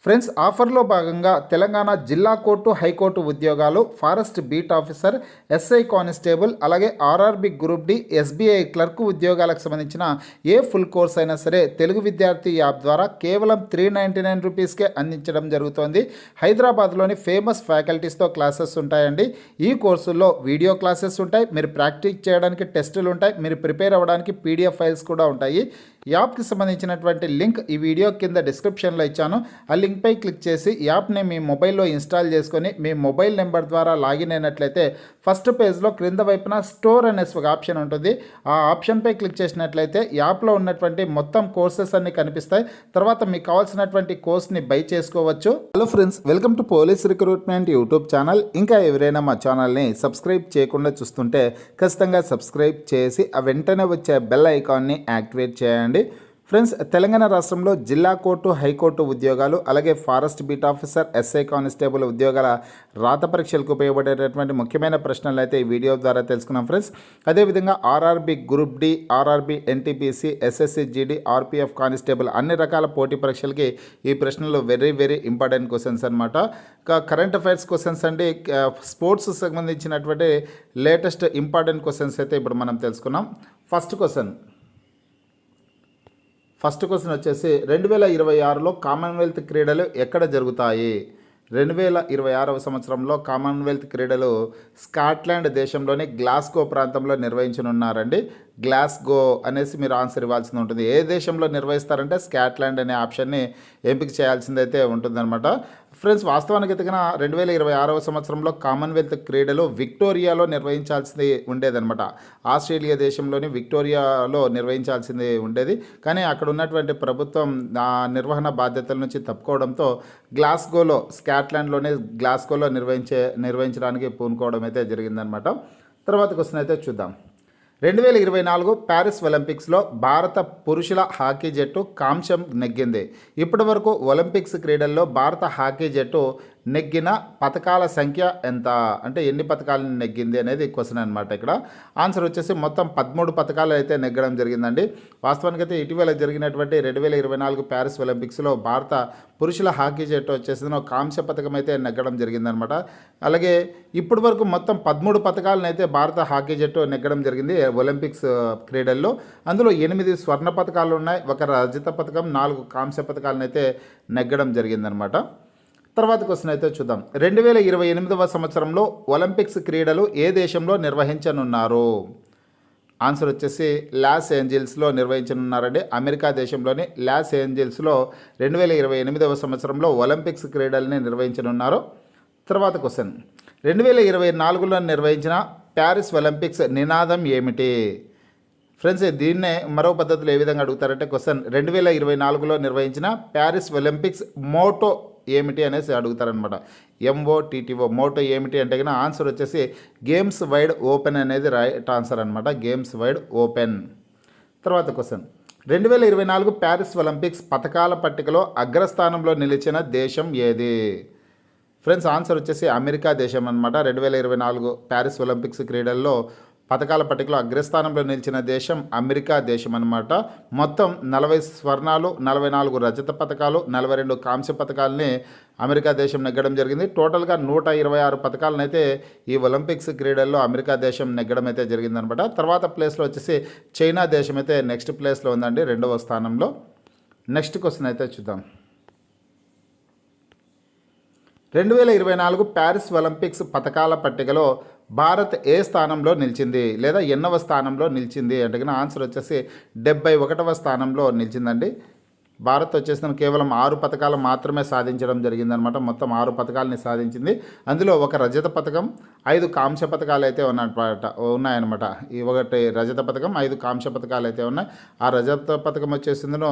Friends ఆఫర్లో భాగంగా తెలంగాణ జిల్లా కోర్టు హైకోర్టు ఉద్యోగాలు forest beat officer SI constable అలాగే RRB group D SBI clerk ఉద్యోగాలకు సంబంధించిన ఏ ఫుల్ కోర్స్ అయినా సరే తెలుగు విద్యార్థి యాప్ ద్వారా కేవలం 399 రూపీస్కే అందించడం జరుగుతోంది. హైదరాబాద్లోని ఫేమస్ ఫ్యాకల్టీస్తో క్లాసెస్ ఉంటాయండి. ఈ కోర్సుల్లో వీడియో క్లాసెస్ ఉంటాయి, మీరు ప్రాక్టీస్ చేయడానికి టెస్టులు ఉంటాయి, మీరు ప్రిపేర్ అవ్వడానికి పీడిఎఫ్ ఫైల్స్ కూడా ఉంటాయి. యాప్కి సంబంధించినటువంటి లింక్ ఈ వీడియో కింద డిస్క్రిప్షన్లో ఇచ్చాను. ఆ లింక్పై క్లిక్ చేసి యాప్ని మీ మొబైల్లో ఇన్స్టాల్ చేసుకొని మీ మొబైల్ నెంబర్ ద్వారా లాగిన్ అయినట్లయితే ఫస్ట్ పేజ్లో క్రింద వైపున స్టోర్ అనేసి ఒక ఆప్షన్ ఉంటుంది. ఆ ఆప్షన్పై క్లిక్ చేసినట్లయితే యాప్లో ఉన్నటువంటి మొత్తం కోర్సెస్ అన్ని కనిపిస్తాయి. తర్వాత మీకు కావాల్సినటువంటి కోర్స్ని బై చేసుకోవచ్చు. Hello friends, welcome to police recruitment YouTube channel. ఇంకా ఎవరైనా మా ఛానల్ని సబ్స్క్రైబ్ చేయకుండా చూస్తుంటే ఖచ్చితంగా సబ్స్క్రైబ్ చేసి ఆ వెంటనే వచ్చే బెల్ ఐకాన్ని యాక్టివేట్ చేయండి. ఫ్రెండ్స్, తెలంగాణ రాష్ట్రంలో జిల్లా కోర్టు హైకోర్టు ఉద్యోగాలు అలాగే forest beat officer SI constable ఉద్యోగాల రాత పరీక్షలకు ఉపయోగపడేటటువంటి ముఖ్యమైన ప్రశ్నలు అయితే ఈ వీడియో ద్వారా తెలుసుకున్నాం ఫ్రెండ్స్. అదేవిధంగా RRB group D, RRB NTPC, SSC GD, RPF constable అన్ని రకాల పోటీ పరీక్షలకి ఈ ప్రశ్నలు వెరీ ఇంపార్టెంట్ క్వశ్చన్స్ అనమాట. కరెంట్ అఫైర్స్ క్వశ్చన్స్ అండి, స్పోర్ట్స్ సంబంధించినటువంటి లేటెస్ట్ ఇంపార్టెంట్ క్వశ్చన్స్ అయితే ఇప్పుడు మనం తెలుసుకున్నాం. ఫస్ట్ క్వశ్చన్ వచ్చేసి 2026లో కామన్వెల్త్ క్రీడలు ఎక్కడ జరుగుతాయి? 2026వ సంవత్సరంలో కామన్వెల్త్ క్రీడలు స్కాట్లాండ్ దేశంలోని గ్లాస్గో ప్రాంతంలో నిర్వహించనున్నారండి. గ్లాస్గో అనేసి మీరు ఆన్సర్ ఇవ్వాల్సి ఉంటుంది. ఏ దేశంలో నిర్వహిస్తారంటే స్కాట్లాండ్ అనే ఆప్షన్ని ఎంపిక చేయాల్సిందైతే ఉంటుందన్నమాట. ఫ్రెండ్స్, వాస్తవానికి ఎదిగిన 2026వ సంవత్సరంలో కామన్వెల్త్ క్రీడలు విక్టోరియాలో నిర్వహించాల్సింది ఉండేదన్నమాట. ఆస్ట్రేలియా దేశంలోని విక్టోరియాలో నిర్వహించాల్సింది ఉండేది. కానీ అక్కడ ఉన్నటువంటి ప్రభుత్వం ఆ నిర్వహణ బాధ్యతల నుంచి తప్పుకోవడంతో గ్లాస్గోలో, స్కాట్లాండ్లోనే గ్లాస్గోలో నిర్వహించడానికి పూనుకోవడం అయితే జరిగిందనమాట. తర్వాత క్వశ్చన్ అయితే చూద్దాం. 2024 ప్యారిస్ ఒలింపిక్స్లో భారత పురుషుల హాకీ జట్టు కాంస్యం నెగ్గింది. ఇప్పటి వరకు ఒలింపిక్స్ క్రీడల్లో భారత హాకీ జట్టు నెగ్గిన పథకాల సంఖ్య ఎంత? అంటే ఎన్ని పథకాలను నెగ్గింది అనేది క్వశ్చన్ అనమాట. ఇక్కడ ఆన్సర్ వచ్చేసి మొత్తం 13 పథకాలు అయితే నెగ్గడం జరిగిందండి. వాస్తవానికి అయితే ఇటీవల జరిగినటువంటి 2024 ప్యారిస్ ఒలింపిక్స్లో భారత పురుషుల హాకీ జట్టు వచ్చేసి కాంస్య పథకం అయితే నెగ్గడం జరిగిందనమాట. అలాగే ఇప్పటి వరకు మొత్తం 13 పథకాలను అయితే భారత హాకీ జట్టు నెగ్గడం జరిగింది ఒలింపిక్స్ క్రీడల్లో. అందులో 8 స్వర్ణ పథకాలు ఉన్నాయి, 1 రజత పథకం, 4 కాంస్య పథకాలను అయితే నెగ్గడం జరిగిందనమాట. తర్వాత క్వశ్చన్ అయితే చూద్దాం. 2028వ సంవత్సరంలో ఒలింపిక్స్ క్రీడలు ఏ దేశంలో నిర్వహించనున్నారు? ఆన్సర్ వచ్చేసి లాస్ ఏంజల్స్లో నిర్వహించనున్నారండి. అమెరికా దేశంలోని లాస్ ఏంజల్స్లో 2028వ సంవత్సరంలో ఒలింపిక్స్ క్రీడల్ని నిర్వహించనున్నారు. తర్వాత క్వశ్చన్, 2024లో నిర్వహించిన ప్యారిస్ ఒలింపిక్స్ నినాదం ఏమిటి? ఫ్రెండ్స్, దీన్నే మరో పద్ధతిలో ఏ విధంగా అడుగుతారంటే క్వశ్చన్ 2024లో నిర్వహించిన ప్యారిస్ ఒలింపిక్స్ మోటో ఏమిటి అనేసి అడుగుతారనమాట. MOTTO మోటో ఏమిటి అంటే కన్నా ఆన్సర్ వచ్చేసి గేమ్స్ వైడ్ ఓపెన్ అనేది రైట్ ఆన్సర్ అనమాట. Games wide open. తర్వాత క్వశ్చన్, 2024 ప్యారిస్ ఒలింపిక్స్ పథకాల పట్టికలో అగ్రస్థానంలో నిలిచిన దేశం ఏది? ఫ్రెండ్స్, ఆన్సర్ వచ్చేసి అమెరికా దేశం అనమాట. 2024 ప్యారిస్ ఒలింపిక్స్ క్రీడల్లో పథకాల పట్టికలో అగ్రస్థానంలో నిలిచిన దేశం అమెరికా దేశం అనమాట. మొత్తం 40 స్వర్ణాలు, 44 రజత పథకాలు, 42 కాంస్య పథకాలని అమెరికా దేశం నెగ్గడం జరిగింది. టోటల్గా 126 పథకాలను అయితే ఈ ఒలింపిక్స్ క్రీడల్లో అమెరికా దేశం నెగ్గడం అయితే జరిగిందనమాట. తర్వాత ప్లేస్లో వచ్చేసి చైనా దేశం అయితే నెక్స్ట్ ప్లేస్లో ఉందండి, 2వ స్థానంలో. నెక్స్ట్ క్వశ్చన్ అయితే చూద్దాం. 2024 ప్యారిస్ ఒలింపిక్స్ పథకాల పట్టికలో భారత్ ఏ స్థానంలో నిలిచింది లేదా ఎన్నవ స్థానంలో నిలిచింది అంటే కన్నా ఆన్సర్ వచ్చేసి 71వ స్థానంలో నిలిచిందండి. భారత్ వచ్చేసి కేవలం 6 పథకాలు మాత్రమే సాధించడం జరిగిందనమాట. మొత్తం 6 పథకాలని సాధించింది. అందులో 1 రజత పథకం, 5 కాంస్య పథకాలు అయితే ఉన్నాయన్నమాట. ఈ 1 రజత పథకం, 5 కాంస్య పథకాలు అయితే ఉన్నాయి. ఆ రజత పథకం వచ్చేసిందను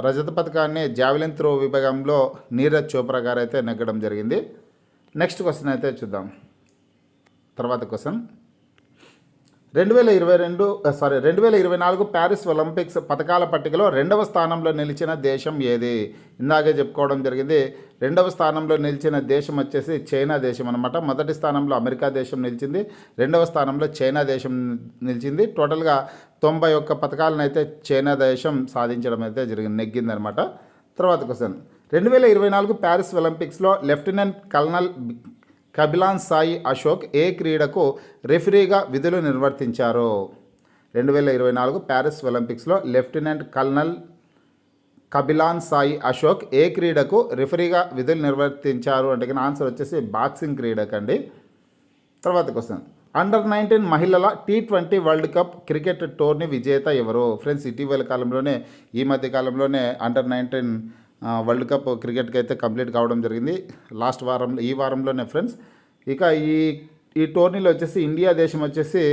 రజత పథకాన్ని జావెలిన్ త్రో విభాగంలో నీరజ్ చోప్రా గారు అయితే నెగ్గడం జరిగింది. నెక్స్ట్ క్వశ్చన్ అయితే చూద్దాం. తర్వాత క్వశ్చన్, 2024 ప్యారిస్ ఒలింపిక్స్ పథకాల పట్టికలో 2వ స్థానంలో నిలిచిన దేశం ఏది? ఇందాకే చెప్పుకోవడం జరిగింది. 2వ స్థానంలో నిలిచిన దేశం వచ్చేసి చైనా దేశం అనమాట. మొదటి స్థానంలో అమెరికా దేశం నిలిచింది, 2వ స్థానంలో చైనా దేశం నిలిచింది. టోటల్గా 91 పథకాలను అయితే చైనా దేశం సాధించడం అయితే నెగ్గిందనమాట. తర్వాత క్వశ్చన్, 2024 ప్యారిస్ ఒలింపిక్స్లో లెఫ్టినెంట్ కల్నల్ కబిలాన్ సాయి అశోక్ ఏ క్రీడకు రెఫరీగా విధులు నిర్వర్తించారు? 2024 ప్యారిస్ ఒలింపిక్స్లో లెఫ్టినెంట్ కల్నల్ కబిలాన్ సాయి అశోక్ ఏ క్రీడకు రెఫరీగా విధులు నిర్వర్తించారు అంటే ఆన్సర్ వచ్చేసి బాక్సింగ్ క్రీడకండి. తర్వాత క్వశ్చన్, అండర్-19 మహిళల T20 world cup cricket tourney విజేత ఎవరు? ఫ్రెండ్స్, ఇటీవల కాలంలోనే ఈ మధ్య కాలంలోనే అండర్-19 వరల్డ్ కప్ క్రికెట్కి అయితే కంప్లీట్ కావడం జరిగింది ఈ వారంలోనే ఫ్రెండ్స్. ఇక ఈ టోర్నీలో వచ్చేసి ఇండియా దేశం వచ్చేసి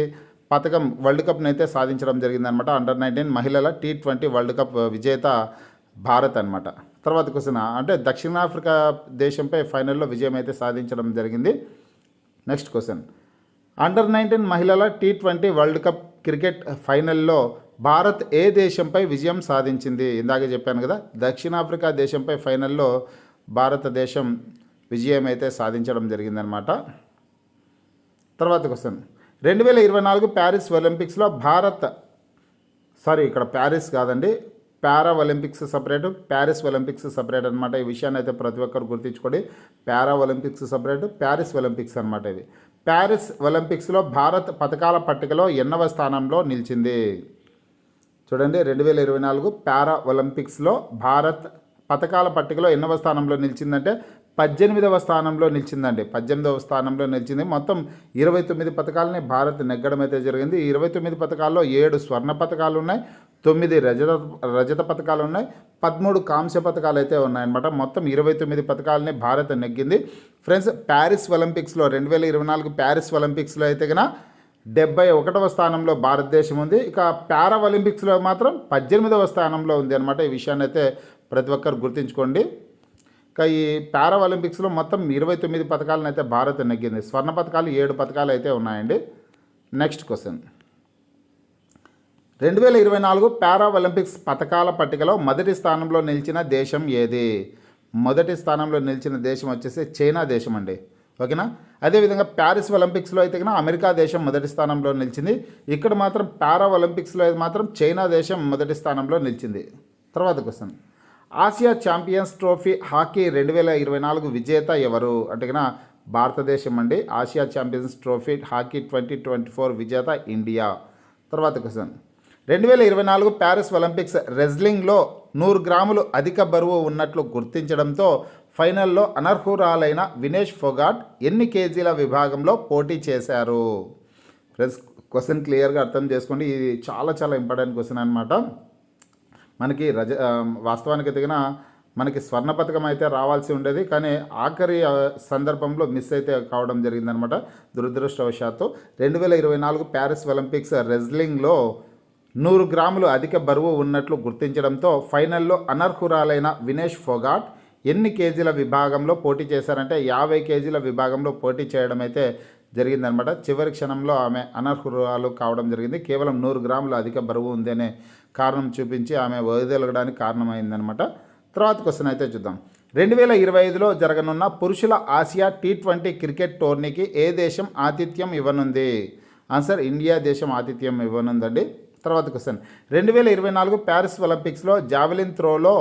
పథకం వరల్డ్ కప్ని అయితే సాధించడం జరిగిందనమాట. అండర్-19 మహిళల T20 వరల్డ్ కప్ విజేత భారత్ అనమాట. తర్వాత క్వశ్చన్, అంటే దక్షిణాఫ్రికా దేశంపై ఫైనల్లో విజయం అయితే సాధించడం జరిగింది. నెక్స్ట్ క్వశ్చన్, అండర్-19 మహిళల T20 వరల్డ్ కప్ క్రికెట్ ఫైనల్లో భారత్ ఏ దేశంపై విజయం సాధించింది? ఇందాకే చెప్పాను కదా, దక్షిణాఫ్రికా దేశంపై ఫైనల్లో భారతదేశం విజయం అయితే సాధించడం జరిగిందనమాట. తర్వాత క్వశ్చన్, 2024 ప్యారిస్ ఒలింపిక్స్లో ఇక్కడ ప్యారిస్ కాదండి, para Olympics separate, Paris Olympics separate అనమాట. ఈ విషయాన్ని అయితే ప్రతి ఒక్కరు గుర్తుంచుకోండి. Para Olympics separate, Paris Olympics అనమాట. ఇది ప్యారిస్ ఒలింపిక్స్లో భారత్ పథకాల పట్టికలో ఎన్నవ స్థానంలో నిలిచింది? చూడండి, 2024 పారా ఒలింపిక్స్లో భారత్ పథకాల పట్టికలో ఎన్నవ స్థానంలో నిలిచిందంటే 18వ స్థానంలో నిలిచిందండి. 18వ స్థానంలో నిలిచింది. మొత్తం 29 పథకాలని భారత్ నెగ్గడం అయితే జరిగింది. ఈ 29 పథకాల్లో 7 స్వర్ణ పథకాలు ఉన్నాయి, 9 రజత పథకాలు ఉన్నాయి, 13 కాంస్య పథకాలు అయితే ఉన్నాయన్నమాట. మొత్తం 29 పథకాలని భారత్ నెగ్గింది. ఫ్రెండ్స్, ప్యారిస్ ఒలింపిక్స్లో 2024 ప్యారిస్ ఒలింపిక్స్లో అయితే కన్నా 71వ స్థానంలో భారతదేశం ఉంది. ఇక పారా ఒలింపిక్స్లో మాత్రం 18వ స్థానంలో ఉంది అనమాట. ఈ విషయాన్ని అయితే ప్రతి ఒక్కరు గుర్తుంచుకోండి. ఇక ఈ పారా ఒలింపిక్స్లో మొత్తం 29 పథకాలను అయితే భారత్ నెగ్గింది. స్వర్ణ పథకాలు 7 పథకాలు అయితే ఉన్నాయండి. నెక్స్ట్ క్వశ్చన్, 2024 పారా ఒలింపిక్స్ పథకాల పట్టికలో మొదటి స్థానంలో నిలిచిన దేశం ఏది? మొదటి స్థానంలో నిలిచిన దేశం వచ్చేసి చైనా దేశం అండి. ఓకేనా? అదేవిధంగా ప్యారిస్ ఒలింపిక్స్లో అయితే కన్నా అమెరికా దేశం మొదటి స్థానంలో నిలిచింది. ఇక్కడ మాత్రం పారా ఒలింపిక్స్లో మాత్రం చైనా దేశం మొదటి స్థానంలో నిలిచింది. తర్వాత question, Asia champions trophy hockey 2024 విజేత ఎవరు అంటే కన్నా భారతదేశం అండి. ఆసియా ఛాంపియన్స్ ట్రోఫీ హాకీ 2024 విజేత ఇండియా. తర్వాత క్వశ్చన్, 2024 ప్యారిస్ ఒలింపిక్స్ రెజ్లింగ్లో 100 గ్రాములు అధిక బరువు ఉన్నట్లు గుర్తించడంతో ఫైనల్లో అనర్హురాలైన వినేష్ ఫోగాట్ ఎన్ని కేజీల విభాగంలో పోటీ చేశారు? ఫ్రెండ్స్, క్వశ్చన్ క్లియర్గా అర్థం చేసుకోండి. ఇది చాలా చాలా ఇంపార్టెంట్ క్వశ్చన్ అనమాట. మనకి వాస్తవానికి ఎదిగిన మనకి స్వర్ణ పథకం అయితే రావాల్సి ఉండేది, కానీ ఆఖరి సందర్భంలో మిస్ అయితే కావడం జరిగిందనమాట దురదృష్టవశాత్తు. 2024 ప్యారిస్ ఒలింపిక్స్ రెజ్లింగ్లో 100 గ్రాములు అధిక బరువు ఉన్నట్లు గుర్తించడంతో ఫైనల్లో అనర్హురాలైన వినేష్ ఫోగాట్ ఎన్ని కేజీల విభాగంలో పోటీ చేశారంటే 50 కేజీల విభాగంలో పోటీ చేయడం అయితే జరిగిందనమాట. చివరి క్షణంలో ఆమె అనర్హురాలు కావడం జరిగింది. కేవలం 100 గ్రాములు అధిక బరువు ఉందనే కారణం చూపించి ఆమె వదిలేయడానికి కారణమైందనమాట. తర్వాత క్వశ్చన్ అయితే చూద్దాం. 2025లో జరగనున్న పురుషుల ఆసియా T20 క్రికెట్ టోర్నీకి ఏ దేశం ఆతిథ్యం ఇవ్వనుంది? ఆన్సర్ ఇండియా దేశం ఆతిథ్యం ఇవ్వనుందండి. తర్వాత క్వశ్చన్, 2024 ప్యారిస్ ఒలింపిక్స్లో జావెలిన్ త్రోలో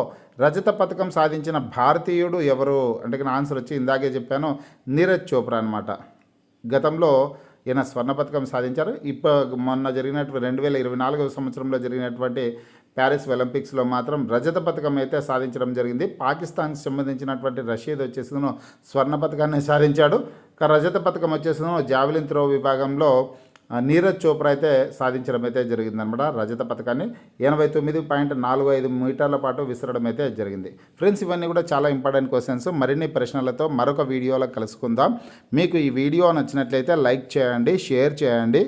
రజత పథకం సాధించిన భారతీయుడు ఎవరు అంటే ఆన్సర్ వచ్చి ఇందాకే చెప్పాను, నీరజ్ చోప్రా అనమాట. గతంలో ఈయన స్వర్ణ పథకం సాధించారు. మొన్న జరిగినటువంటి 2024 సంవత్సరంలో జరిగినటువంటి ప్యారిస్ ఒలింపిక్స్లో మాత్రం రజత పథకం అయితే సాధించడం జరిగింది. పాకిస్తాన్కి సంబంధించినటువంటి రషీద్ వచ్చేసి స్వర్ణ పథకాన్ని సాధించాడు. రజత పథకం వచ్చేసి జావెలిన్ త్రో విభాగంలో నీరజ్ చోప్రా అయితే సాధించడం అయితే జరిగిందనమాట. రజత పథకాన్ని 89.45 మీటర్ల పాటు విసరడం అయితే జరిగింది. ఫ్రెండ్స్, ఇవన్నీ కూడా చాలా ఇంపార్టెంట్ క్వశ్చన్స్. మరిన్ని ప్రశ్నలతో మరొక వీడియోలో కలుసుకుందాం. మీకు ఈ వీడియో నచ్చినట్లయితే లైక్ చేయండి, షేర్ చేయండి.